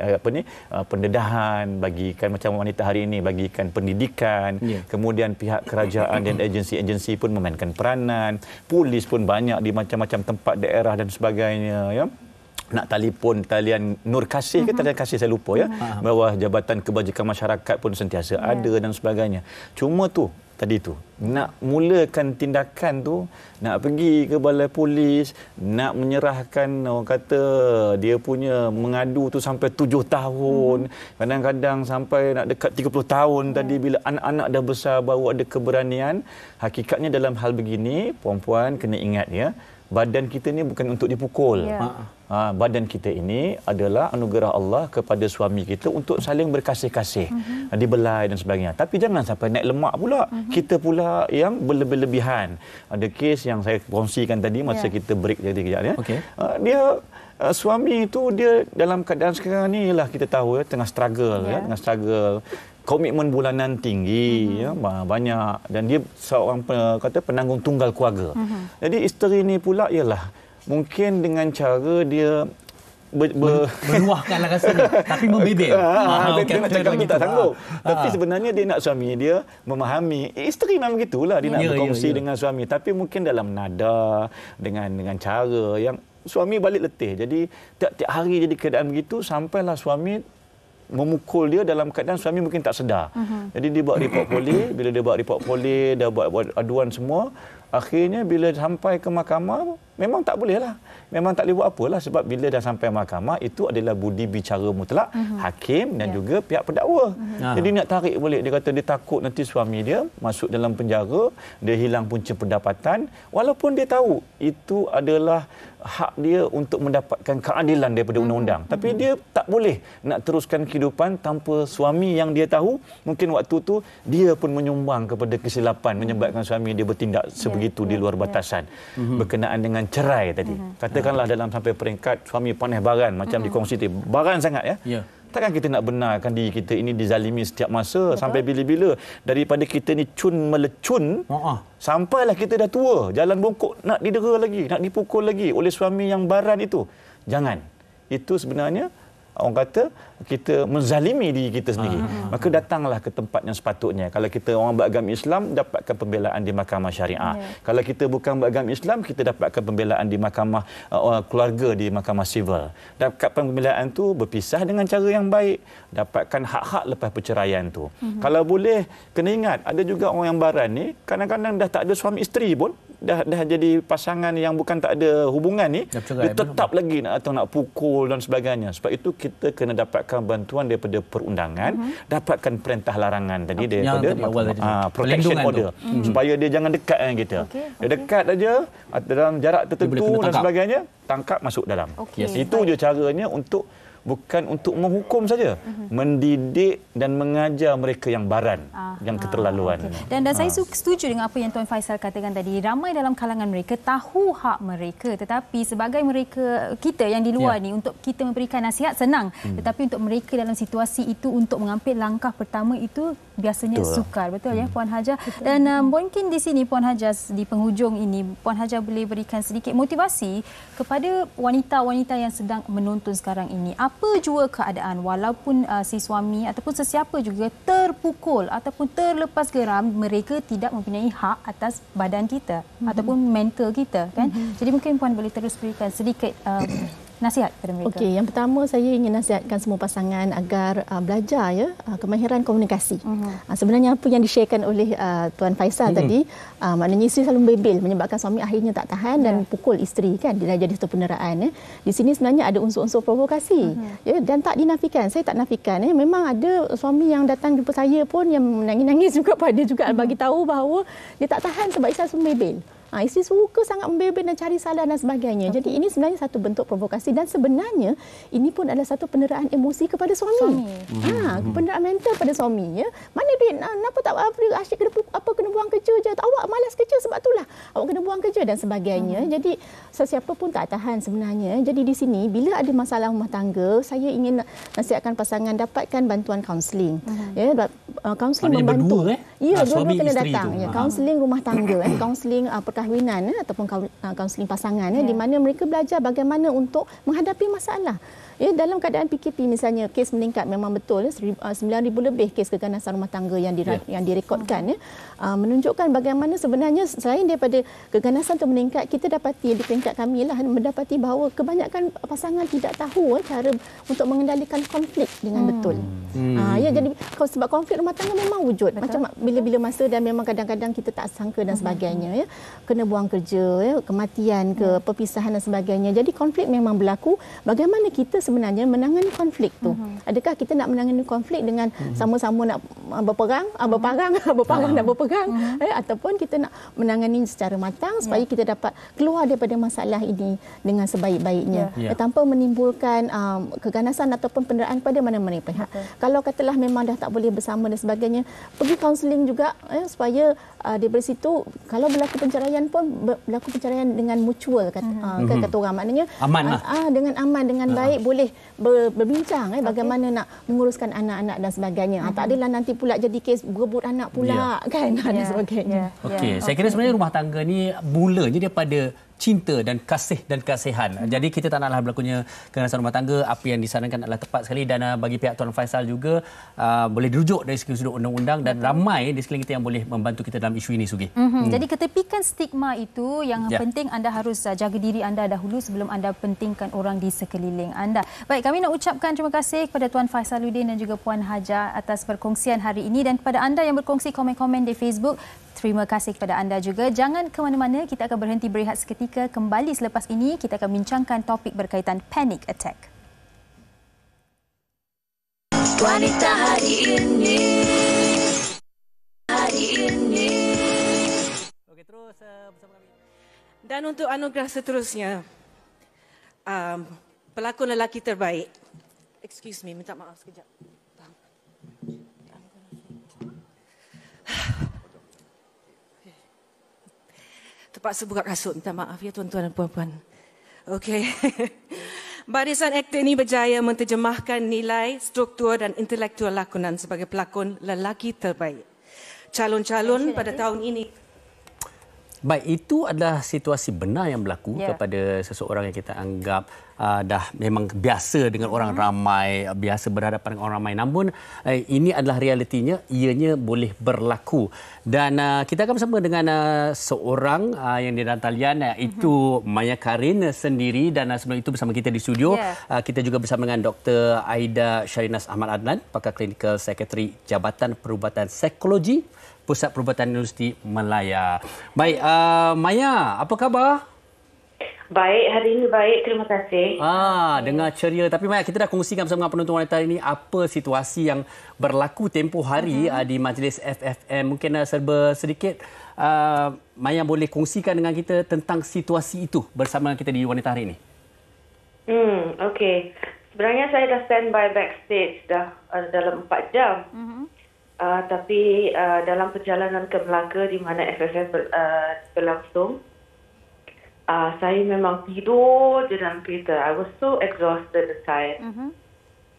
pendedahan, bagikan macam wanita hari ini, bagikan pendidikan. Kemudian pihak kerajaan dan agensi-agensi pun memainkan peranan. Polis pun banyak di macam-macam tempat daerah dan sebagainya. Nak telefon talian Nur Kasih ke talian Kasih saya lupa bawah Jabatan Kebajikan Masyarakat pun sentiasa ada dan sebagainya. Cuma tu tadi tu nak mulakan tindakan tu, nak pergi ke balai polis, nak menyerahkan orang kata dia punya mengadu tu sampai 7 tahun, kadang-kadang sampai nak dekat 30 tahun tadi bila anak-anak dah besar baru ada keberanian. Hakikatnya dalam hal begini puan-puan kena ingat badan kita ni bukan untuk dipukul. Badan kita ini adalah anugerah Allah kepada suami kita untuk saling berkasih-kasih, dibelai dan sebagainya. Tapi jangan sampai naik lemak pula. Kita pula yang berlebih-lebihan. Ada kes yang saya kongsikan tadi masa kita break jadi kejap dia suami itu dia dalam keadaan sekarang ni lah kita tahu tengah struggle tengah struggle. Komitmen bulanan tinggi banyak dan dia seorang penanggung tunggal keluarga. Jadi isteri ni pula ialah mungkin dengan cara dia meluahkanlah rasanya tapi membebel. Dia nak cakap kita tak sanggup. Tapi sebenarnya dia nak suami dia memahami. Isteri memang gitulah dia nak berkongsi dengan suami tapi mungkin dalam nada dengan cara yang suami balik letih. Jadi tiap-tiap hari jadi keadaan begitu sampailah suami memukul dia dalam keadaan suami mungkin tak sedar. Jadi dia buat report polis, bila dia buat report polis, dia buat aduan semua, akhirnya bila sampai ke mahkamah memang tak boleh lah. Memang tak boleh buat apalah sebab bila dah sampai mahkamah itu adalah budi bicara mutlak hakim dan juga pihak pendakwa. Jadi nak tarik balik, dia kata dia takut nanti suami dia masuk dalam penjara, dia hilang punca pendapatan walaupun dia tahu itu adalah hak dia untuk mendapatkan keadilan daripada undang-undang. Tapi dia tak boleh nak teruskan kehidupan tanpa suami yang dia tahu mungkin waktu tu dia pun menyumbang kepada kesilapan menyebabkan suami dia bertindak sebegitu di luar batasan berkenaan dengan cerai tadi. Katakanlah dalam sampai peringkat suami panas baran macam dikongsi tadi. Baran sangat ya. Takkan kita nak benarkan diri kita ini dizalimi setiap masa sampai bila-bila. Daripada kita ni cun melecun sampailah kita dah tua, jalan bongkok nak didera lagi, nak dipukul lagi oleh suami yang baran itu. Jangan. Itu sebenarnya orang kata kita menzalimi diri kita sendiri. Maka datanglah ke tempat yang sepatutnya. Kalau kita orang beragama Islam, dapatkan pembelaan di mahkamah syariah. Kalau kita bukan beragama Islam, kita dapatkan pembelaan di mahkamah keluarga, di mahkamah sivil. Dapatkan pembelaan tu berpisah dengan cara yang baik. Dapatkan hak-hak lepas perceraian tu. Kalau boleh, kena ingat, ada juga orang yang baran ni, kadang-kadang dah tak ada suami isteri pun, dah jadi pasangan yang bukan tak ada hubungan ni, dia tetap lagi nak pukul dan sebagainya. Sebab itu kita kena dapatkan bantuan daripada perundangan, dapatkan perintah larangan tadi daripada protection order supaya dia jangan dekat dengan kita. Dia dekat aja dalam jarak tertentu dan sebagainya, tangkap masuk dalam. Itu je caranya untuk bukan untuk menghukum saja, mendidik dan mengajar mereka yang baran, yang keterlaluan. Dan saya setuju dengan apa yang Tuan Faisal katakan tadi. Ramai dalam kalangan mereka tahu hak mereka, tetapi sebagai mereka, kita yang di luar ni, untuk kita memberikan nasihat senang, tetapi untuk mereka dalam situasi itu untuk mengambil langkah pertama itu biasanya sukar. Betul ya Puan Hajar? Dan mungkin di sini Puan Hajar, di penghujung ini Puan Hajar boleh berikan sedikit motivasi kepada wanita-wanita yang sedang menonton sekarang ini. Apa jua keadaan, walaupun si suami ataupun sesiapa juga terpukul ataupun terlepas geram, mereka tidak mempunyai hak atas badan kita ataupun mental kita, kan? Jadi mungkin Puan boleh terus berikan sedikit nasihat kepada mereka. Okey, yang pertama saya ingin nasihatkan semua pasangan agar belajar kemahiran komunikasi. Sebenarnya apa yang di-sharekan oleh Tuan Faisal tadi, maknanya isteri selalu membebel menyebabkan suami akhirnya tak tahan dan pukul isteri, kan, dia dah jadi satu penderaan. Di sini sebenarnya ada unsur-unsur provokasi, dan tak dinafikan. Saya tak nafikan, memang ada suami yang datang jumpa saya pun yang menangis-nangis juga pada juga bagi tahu bahawa dia tak tahan sebab isteri selalu membebel. Isteri suka sangat membebel dan cari salah dan sebagainya. Jadi ini sebenarnya satu bentuk provokasi dan sebenarnya ini pun adalah satu penderaan emosi kepada suami. Penderaan mental pada suami. Mana duit? Kenapa tak asyik kena buang kerja je? Awak malas kerja sebab itulah awak kena buang kerja dan sebagainya. Jadi sesiapa pun tak tahan sebenarnya. Jadi di sini bila ada masalah rumah tangga, saya ingin nasihatkan pasangan dapatkan bantuan kaunseling. Kaunseling membantu. Ya, dua-dua kena datang. Kaunseling rumah tangga, kaunseling perkahwinan ataupun kaunseling pasangan, di mana mereka belajar bagaimana untuk menghadapi masalah. Dalam keadaan PKP misalnya, kes meningkat memang betul, 9,000 lebih kes keganasan rumah tangga yang direkodkan, menunjukkan bagaimana sebenarnya selain daripada keganasan itu meningkat, kita dapati di peringkat kami lah mendapati bahawa kebanyakan pasangan tidak tahu cara untuk mengendalikan konflik dengan betul. Jadi sebab konflik rumah tangga memang wujud, macam bila-bila masa, dan memang kadang-kadang kita tak sangka dan sebagainya, kena buang kerja, kematian ke, perpisahan dan sebagainya. Jadi konflik memang berlaku. Bagaimana kita sebenarnya menangani konflik tu? Adakah kita nak menangani konflik dengan sama-sama nak berperang dan berpegang, ataupun kita nak menangani secara matang supaya kita dapat keluar daripada masalah ini dengan sebaik-baiknya, tanpa menimbulkan keganasan ataupun penderaan pada mana-mana pihak. Kalau katalah memang dah tak boleh bersama dan sebagainya, pergi kaunseling juga, supaya daripada situ kalau berlaku perceraian pun berlaku perceraian dengan mutual, kata orang, maknanya aman dengan aman, dengan baik, boleh berbincang bagaimana nak menguruskan anak-anak dan sebagainya. Tak adalah nanti pula jadi kes berebut anak pula, kan, dan sebagainya. Okey, saya kira sebenarnya rumah tangga ni mulanya daripada cinta dan kasih dan kasihan. Jadi kita tak naklah berlakunya keganasan rumah tangga. Apa yang disarankan adalah tepat sekali dan bagi pihak Tuan Faisal juga boleh dirujuk dari segi sudut undang-undang dan ramai di sekeliling kita yang boleh membantu kita dalam isu ini, Sugi. Jadi ketepikan stigma itu yang penting anda harus jaga diri anda dahulu sebelum anda pentingkan orang di sekeliling anda. Baik, kami nak ucapkan terima kasih kepada Tuan Faisaluddin dan juga Puan Haja atas perkongsian hari ini dan kepada anda yang berkongsi komen-komen di Facebook. Terima kasih kepada anda juga. Jangan ke mana-mana, kita akan berhenti berehat seketika. Kembali selepas ini, kita akan bincangkan topik berkaitan panic attack. Wanita hari ini. Hari ini. Okey, terus bersama kami. Dan untuk anugerah seterusnya, pelakon lelaki terbaik. Excuse me, minta maaf sekejap. Terpaksa buka kasut, minta maaf ya tuan-tuan dan puan-puan. Okey. Barisan aktor ini berjaya menterjemahkan nilai, struktur dan intelektual lakonan sebagai pelakon lelaki terbaik. Calon-calon pada tahun ini. Baik, itu adalah situasi benar yang berlaku kepada seseorang yang kita anggap dah memang biasa dengan orang ramai, biasa berhadapan dengan orang ramai. Namun ini adalah realitinya, ianya boleh berlaku. Dan kita akan bersama dengan seorang yang di dalam talian, itu Maya Karin sendiri, dan sebelum itu bersama kita di studio, kita juga bersama dengan Dr. Aida Syarinas Ahmad Adnan, pakar klinikal sekretari Jabatan Perubatan Psikologi Pusat Perubatan Universiti Malaya. Baik, Maya, apa khabar? Baik, hari ini baik. Terima kasih. Dengar ceria. Tapi Maya, kita dah kongsikan bersama penonton wanita ini apa situasi yang berlaku tempoh hari di Majlis FFM. Mungkin serba sedikit, Maya boleh kongsikan dengan kita tentang situasi itu bersama kita di Wanita Hari ini. Okey. Sebenarnya saya dah standby backstage dah dalam 4 jam. Tapi dalam perjalanan ke Melaka di mana FFM berlangsung, saya memang tidur je dalam kereta. I was so exhausted and tired.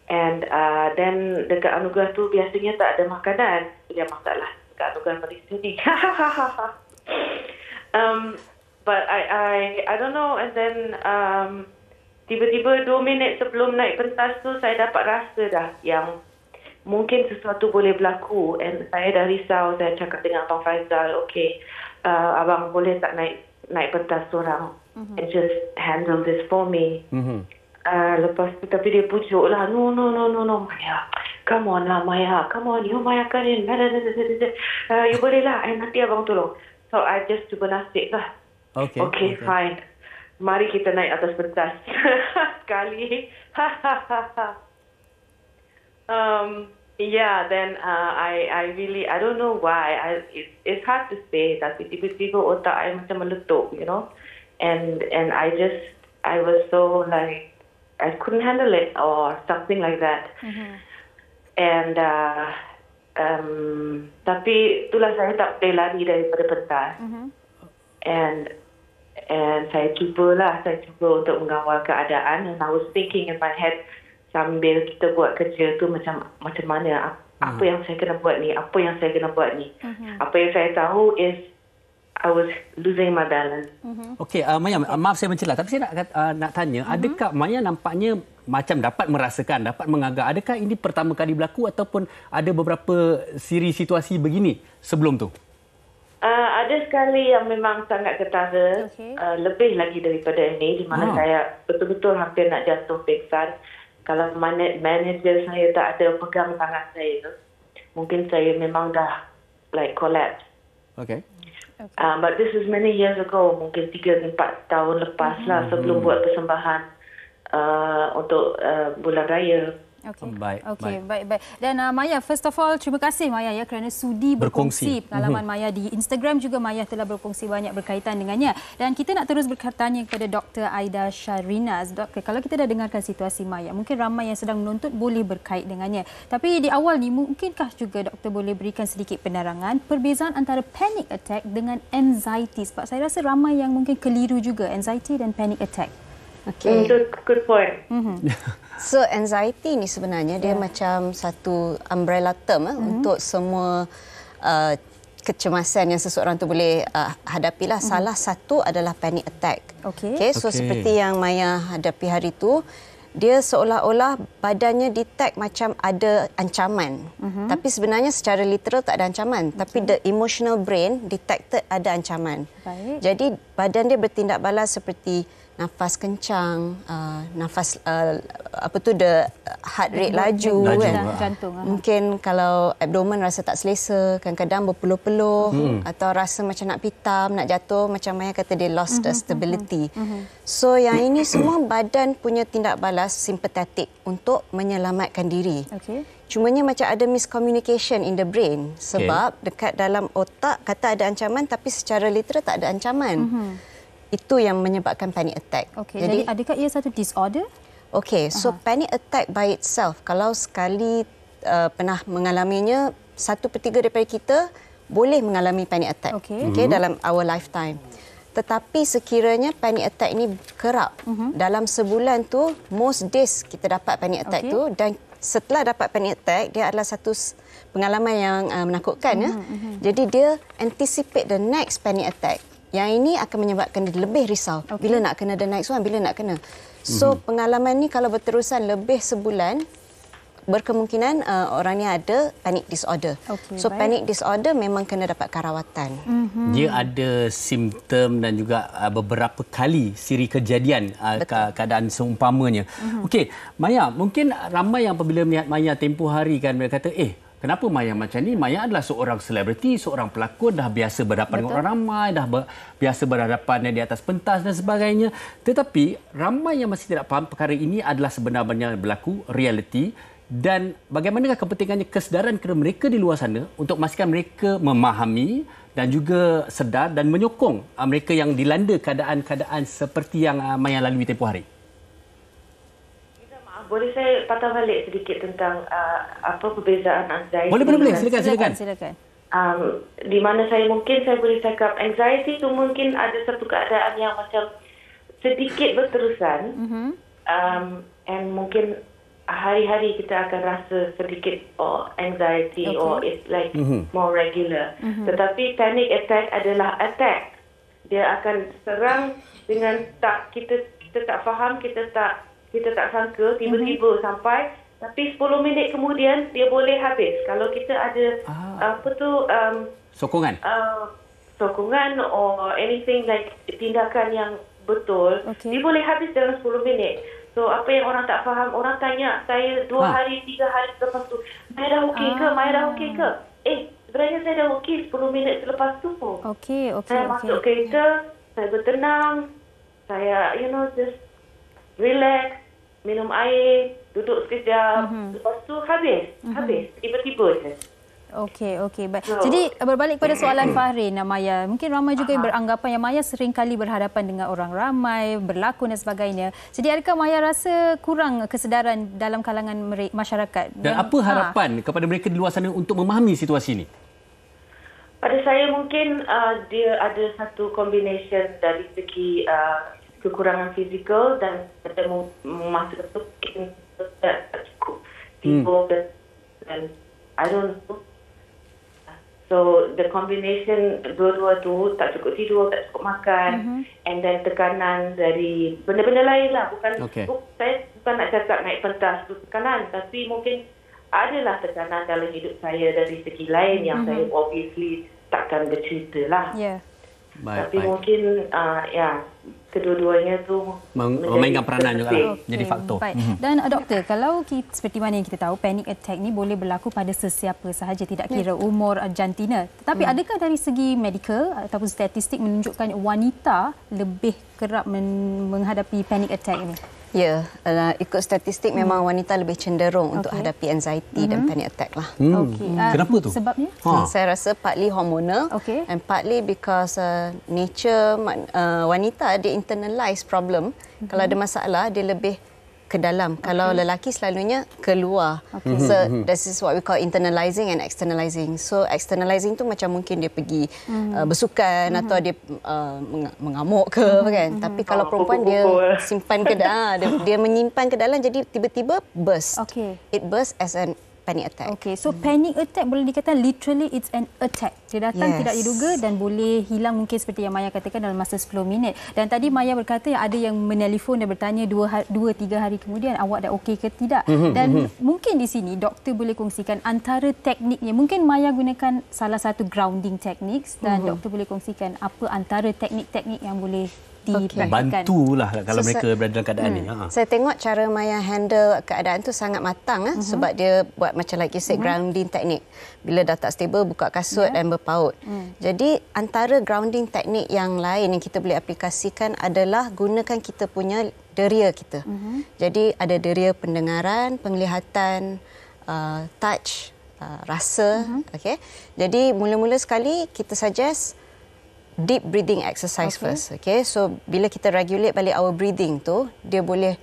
And then dekat anugerah tu biasanya tak ada makanan. Dia masalah dekat anugerah Malaysia ni. But I don't know. And then tiba-tiba 2 minit sebelum naik pentas tu saya dapat rasa dah yang mungkin sesuatu boleh berlaku, and saya dah risau. Saya cakap dengan Abang Faisal, okey, abang boleh tak naik pentas seorang and just handle this for me. Lepas tu tapi dia pujuk lah, no Maya, come on lah Maya, come on, you Maya Karin, you boleh lah, nanti abang tolong. So I just cuba nasib lah. Okay, fine, mari kita naik atas pentas. Sekali. Then I really, I don't know why. It's hard to say. Tapi tiba-tiba otak I macam meletup, you know. And I was so like, I couldn't handle it or something like that. And tapi itulah saya tak boleh lari daripada pentas. And saya cuba untuk mengawal keadaan. And I was thinking in my head, sambil kita buat kerja tu macam mana, apa yang saya kena buat ni, apa yang saya saya tahu is I was losing my balance. Okey, Maya, maaf saya mencela, tapi saya nak tanya, adakah Maya nampaknya macam dapat merasakan, dapat mengagak, adakah ini pertama kali berlaku ataupun ada beberapa siri situasi begini sebelum tu? Ada sekali yang memang sangat ketara, lebih lagi daripada ini, di mana saya betul-betul hampir nak jatuh pingsan. Kalau manager saya tak ada pegang tangan saya tu, mungkin saya memang dah like collapse. But this is many years ago, mungkin 3-4 tahun lepas lah, sebelum buat persembahan untuk bulan raya. Baik. Dan Maya, first of all, terima kasih Maya ya kerana sudi berkongsi pengalaman Maya di Instagram, juga Maya telah berkongsi banyak berkaitan dengannya. Dan kita nak terus bertanya kepada Dr. Aida Syarinas. Doktor, kalau kita dah dengarkan situasi Maya, mungkin ramai yang sedang menuntut boleh berkait dengannya. Tapi di awal ni, mungkinkah juga doktor boleh berikan sedikit penerangan perbezaan antara panic attack dengan anxiety? Sebab saya rasa ramai yang mungkin keliru juga anxiety dan panic attack. Good point. So anxiety ni sebenarnya dia macam satu umbrella term untuk semua kecemasan yang seseorang tu boleh hadapilah. Salah satu adalah panic attack. Okay, so seperti yang Maya hadapi hari tu, dia seolah-olah badannya detect macam ada ancaman. Tapi sebenarnya secara literal tak ada ancaman. Tapi the emotional brain detected ada ancaman. Baik. Jadi badan dia bertindak balas seperti nafas kencang, nafas the heart rate laju kan. Jantung. Mungkin kalau abdomen rasa tak selesa, kadang-kadang berpeluh-peluh atau rasa macam nak pitam, nak jatuh, macam Maya kata dia lost the stability. So yang ini semua badan punya tindak balas simpatetik untuk menyelamatkan diri. Cumanya macam ada miscommunication in the brain sebab dekat dalam otak kata ada ancaman tapi secara literal tak ada ancaman. Itu yang menyebabkan panic attack. Jadi adakah ia satu disorder? So panic attack by itself, kalau sekali pernah mengalaminya, 1/3 daripada kita boleh mengalami panic attack dalam our lifetime. Tetapi sekiranya panic attack ini kerap, dalam sebulan tu, most days kita dapat panic attack tu, dan setelah dapat panic attack, dia adalah satu pengalaman yang menakutkan. Jadi dia anticipate the next panic attack. Yang ini akan menyebabkan dia lebih risau. Bila nak kena the next one, bila nak kena. So pengalaman ni kalau berterusan lebih sebulan, berkemungkinan orang ni ada panic disorder. So panic disorder memang kena dapatkan rawatan. Dia ada simptom dan juga beberapa kali siri kejadian keadaan seumpamanya. Okey, Maya, mungkin ramai yang apabila melihat Maya tempoh hari kan mereka kata, kenapa Maya macam ni? Maya adalah seorang selebriti, seorang pelakon, dah biasa berhadapan dengan orang ramai, dah biasa berhadapan di atas pentas dan sebagainya. Tetapi ramai yang masih tidak faham perkara ini adalah sebenarnya berlaku realiti, dan bagaimanakah kepentingannya kesedaran kepada mereka di luar sana untuk memastikan mereka memahami dan juga sedar dan menyokong mereka yang dilanda keadaan-keadaan seperti yang Maya lalui tempoh hari. Boleh saya patah balik sedikit tentang apa perbezaan anxiety? Boleh. Silakan. Di mana saya boleh cakap anxiety itu mungkin ada satu keadaan yang macam sedikit berterusan, and mungkin hari-hari kita akan rasa sedikit anxiety or it's like more regular. Tetapi panic attack adalah attack. Dia akan serang dengan kita tak faham, kita tak sangka, tiba-tiba sampai, tapi 10 minit kemudian dia boleh habis. Kalau kita ada sokongan or anything like tindakan yang betul, dia boleh habis dalam 10 minit. So apa yang orang tak faham, orang tanya saya 2 hari, 3 hari selepas tu, Maya dah okey ke? Sebenarnya saya dah okey 10 minit selepas tu pun. Saya masuk kereta, saya bertenang, saya just relax, minum air, duduk sekejap, lepas tu habis, tiba-tiba je. Okey, baik. Jadi berbalik pada soalan Fahrin, Maya, mungkin ramai juga yang beranggapan yang Maya sering kali berhadapan dengan orang ramai, berlakon dan sebagainya. Jadi adakah Maya rasa kurang kesedaran dalam kalangan masyarakat? Dan apa harapan kepada mereka di luar sana untuk memahami situasi ini? Pada saya mungkin dia ada satu combination dari segi kekurangan fizikal dan masa itu mungkin tak cukup tidur dan I don't know. So the combination dua-dua tu, tak cukup tidur, tak cukup makan, and then tekanan dari benda-benda lain lah. Saya bukan nak cakap naik pentas tu tekanan, tapi mungkin adalah tekanan dalam hidup saya dari segi lain yang saya obviously takkan bercerita lah. Tapi mungkin kedua-duanya tu memainkan peranan juga lah, jadi faktor. Dan doktor, kalau seperti mana yang kita tahu, panic attack ni boleh berlaku pada sesiapa sahaja, tidak kira umur, jantina. Tetapi adakah dari segi medikal ataupun statistik menunjukkan wanita lebih kerap menghadapi panic attack ini? Ya, ikut statistik memang wanita lebih cenderung untuk hadapi anxiety dan panic attack lah. Kenapa tu? Sebabnya? Saya rasa partly hormonal and partly because nature wanita, dia internalize problem. Kalau ada masalah, dia lebih ke dalam. Kalau lelaki selalunya keluar. So this is what we call internalizing and externalizing. So externalizing tu macam mungkin dia pergi bersukan atau dia mengamuk ke kan. Tapi kalau perempuan dia simpan ke dalam, dia menyimpan ke dalam, jadi tiba-tiba burst. It burst as an panic attack. Okey, so panic attack boleh dikatakan literally it's an attack. Dia datang tidak diduga dan boleh hilang mungkin seperti yang Maya katakan dalam masa 10 minit. Dan tadi Maya berkata yang ada yang menelefon dan bertanya 2-3 hari kemudian awak dah okey ke tidak. Dan mungkin di sini doktor boleh kongsikan antara tekniknya. Mungkin Maya gunakan salah satu grounding techniques dan doktor boleh kongsikan apa antara teknik-teknik yang boleh dipraktikkan. Bantulah kalau mereka berada dalam keadaan ni. Saya tengok cara Maya handle keadaan tu sangat matang sebab dia buat macam like you said grounding teknik. Bila dah tak stable buka kasut dan berpaut. Jadi antara grounding teknik yang lain yang kita boleh aplikasikan adalah gunakan kita punya deria kita. Jadi ada deria pendengaran, penglihatan, touch, rasa. Okay. Jadi mula-mula sekali kita suggest deep breathing exercise first. Okay, so bila kita regulate balik our breathing tu, dia boleh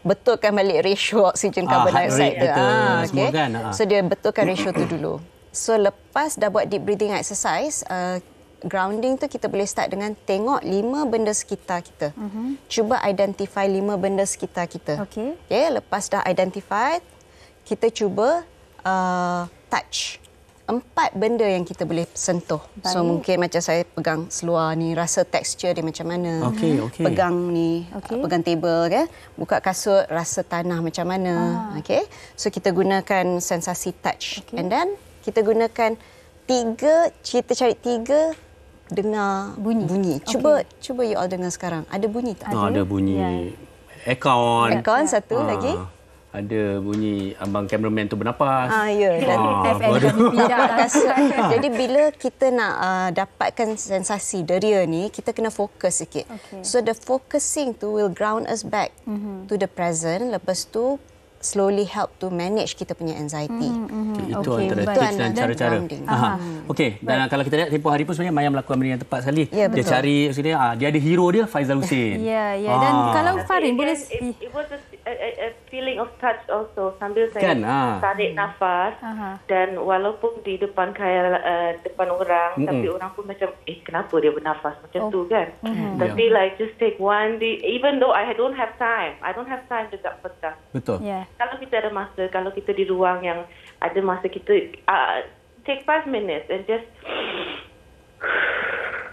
betulkan balik ratio oksigen carbon dioxide tu. Okay, kan? So dia betulkan ratio tu dulu. So lepas dah buat deep breathing exercise, grounding tu kita boleh start dengan tengok 5 benda sekitar kita. Cuba identify 5 benda sekitar kita. Okay, lepas dah identify, kita cuba touch 4 benda yang kita boleh sentuh. Baik. So mungkin macam saya pegang seluar ni, rasa tekstur dia macam mana. Pegang ni, pegang table kan. Buka kasut, rasa tanah macam mana. So kita gunakan sensasi touch. And then kita gunakan 3, kita cari 3 dengar bunyi. Cuba you all dengar sekarang. Ada bunyi tak? Ada bunyi aircon. Aircon satu lagi. Ada bunyi abang kameraman tu bernapas. Dan jadi bila kita nak dapatkan sensasi deria ni, kita kena fokus sikit. So the focusing tu will ground us back to the present. Lepas tu slowly help to manage kita punya anxiety. Itu antara tips dan cara-cara. Okey, dan kalau kita lihat tempoh hari pun sebenarnya Maya melakukan benda yang tepat sekali. Dia cari dia ada hero dia Faizal Husin. Dan kalau Farin boleh it was a feeling of touch also sambil saya tarik nafas dan walaupun di depan depan orang tapi orang pun macam kenapa dia bernafas macam tu kan. Tapi like just take one even though I don't have time dekat petang. Betul. Kalau kita ada masa, kalau kita di ruang yang ada masa, kita take 5 minutes and just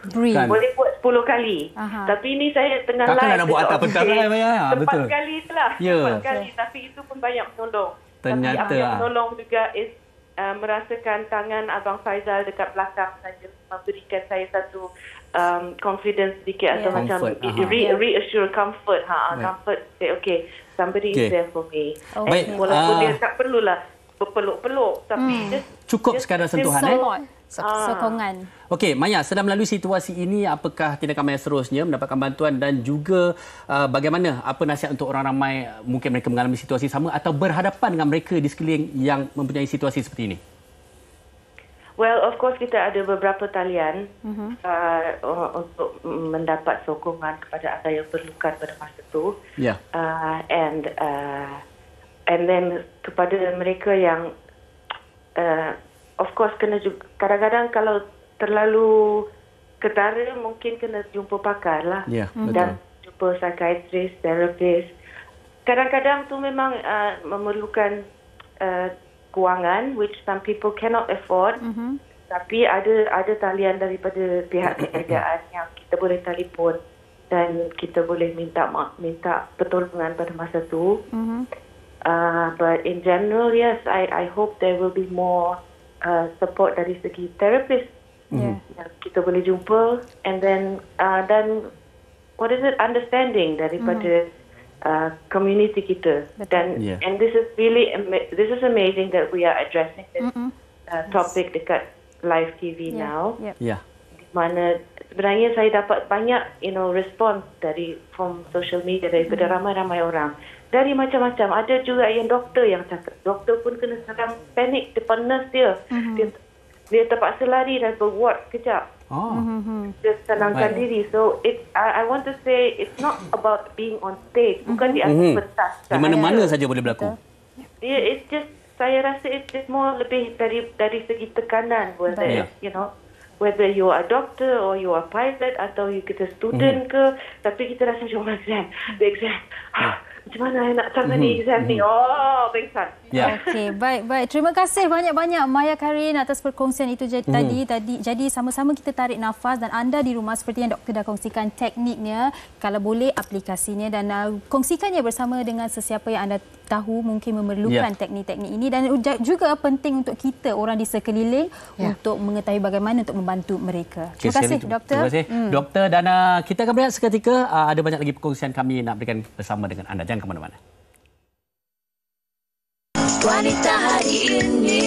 breathe. Boleh buat 10 kali. Tapi ini saya tengah live. Takkan nak buat atas petang kan Maya? Betul. 4 kali lah. 4 kali. Tapi itu pun banyak menolong. Ternyata. Tapi yang menolong juga is merasakan tangan Abang Faizal dekat belakang saya memberikan saya satu confidence sedikit atau macam reassure comfort. Comfort. Okay, somebody is there for me. Walaupun dia tak perlulah berpeluk-peluk tapi cukup sekadar sentuhan sokongan. Okey, Maya, sedang melalui situasi ini, apakah tindakan Maya seterusnya mendapatkan bantuan dan juga bagaimana apa nasihat untuk orang ramai mungkin mereka mengalami situasi sama atau berhadapan dengan mereka di sekeliling yang mempunyai situasi seperti ini? Well, of course kita ada beberapa talian untuk mendapat sokongan kepada anda yang perlukan pada masa itu. And then kepada mereka yang of course kena juga, kadang-kadang kalau terlalu ketara mungkin kena jumpa pakar lah. Dan jumpa psychiatrist, therapist. Kadang-kadang tu memang memerlukan kewangan which some people cannot afford. Tapi ada talian daripada pihak kerajaan yang kita boleh telefon dan kita boleh minta pertolongan pada masa tu. But in general, yes, I hope there will be more support dari segi therapist yang kita boleh jumpa, and then what is it, understanding daripada community kita. Dan and this is amazing that we are addressing this topic dekat live TV now. Di mana sebenarnya saya dapat banyak response from social media daripada ramai-ramai orang. Dari macam-macam. Ada juga yang doktor yang cakap. Doktor pun kena sedang panik depan nurse dia. Dia terpaksa lari dan berward kejap. Dia tenangkan diri. So I want to say it's not about being on stage. Bukan di atas pentas. Di mana-mana saja boleh berlaku. It's just, saya rasa it's just more lebih dari segi tekanan. Whether you are a doctor or you are pilot atau you kita student ke. Tapi kita rasa macam exam. The exam. macam mana nak tangani exam ni? Pengsan. Okey, baik. Terima kasih banyak-banyak Maya Karin atas perkongsian itu tadi. Jadi sama-sama kita tarik nafas dan anda di rumah seperti yang doktor dah kongsikan tekniknya, kalau boleh aplikasinya dan kongsikannya bersama dengan sesiapa yang anda tahu mungkin memerlukan teknik-teknik ini, dan juga penting untuk kita orang di sekeliling untuk mengetahui bagaimana untuk membantu mereka. Terima kasih doktor. Terima kasih doktor, dan kita akan berehat seketika. Ada banyak lagi perkongsian kami nak berikan bersama dengan anda. Jangan ke mana-mana. Wanita hari ini.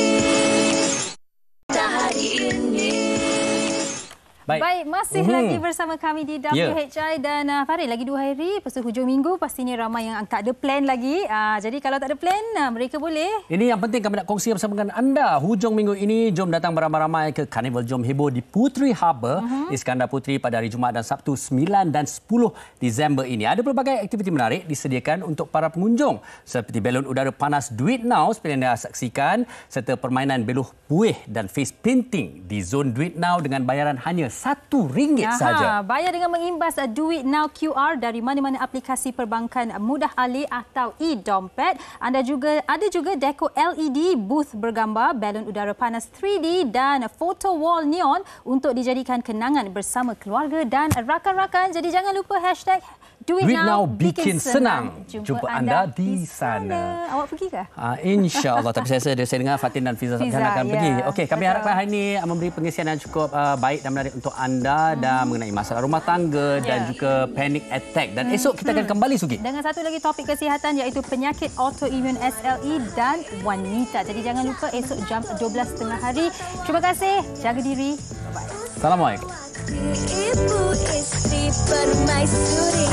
Baik, masih lagi bersama kami di WHI dan Farid, lagi 2 hari lepas hujung minggu, pastinya ramai yang tak ada plan lagi. Jadi kalau tak ada plan, mereka boleh. Ini yang penting kami nak kongsi bersama dengan anda. Hujung minggu ini, jom datang beramai-ramai ke Karnival Jom Heboh di Puteri Harbour, Iskandar Puteri pada hari Jumaat dan Sabtu 9 dan 10 Disember ini. Ada pelbagai aktiviti menarik disediakan untuk para pengunjung seperti belon udara panas Duit Now seperti yang anda saksikan, serta permainan beluh buih dan face painting di zon Duit Now dengan bayaran hanya RM1 saja. Bayar dengan mengimbas Duit Now QR dari mana-mana aplikasi perbankan mudah alih atau e-dompet. Ada juga deco LED, booth bergambar, balon udara panas 3D dan photo wall neon untuk dijadikan kenangan bersama keluarga dan rakan-rakan. Jadi jangan lupa hashtag Duit Now bikin senang. Jumpa anda di sana. Awak pergi ke? InsyaAllah. Tapi saya dengar Fatin dan Fiza Sabjan akan pergi. Okey, kami harapkan hari ini memberi pengisian yang cukup baik dan menarik untuk anda dan mengenai masalah rumah tangga dan juga panic attack. Dan esok kita akan kembali, Sugi, dengan satu lagi topik kesihatan iaitu penyakit autoimun SLE dan wanita. Jadi jangan lupa esok jam 12.30 hari. Terima kasih. Jaga diri. Bye-bye. Assalamualaikum. Ibu istri permaisuri.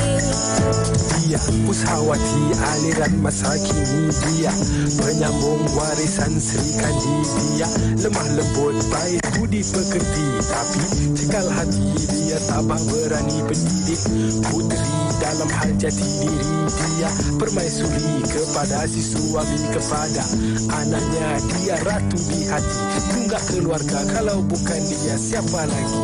Dia Pusawati aliran masa kini, dia penyambung warisan Sri Kandi. Dia lemah lembut baik budi pekerti, tapi cekal hati dia tabah berani pendidik. Puteri dalam hal jati diri, dia permaisuri kepada si suami, kepada anaknya. Dia ratu di hati, tunggak keluarga, kalau bukan dia siapa lagi?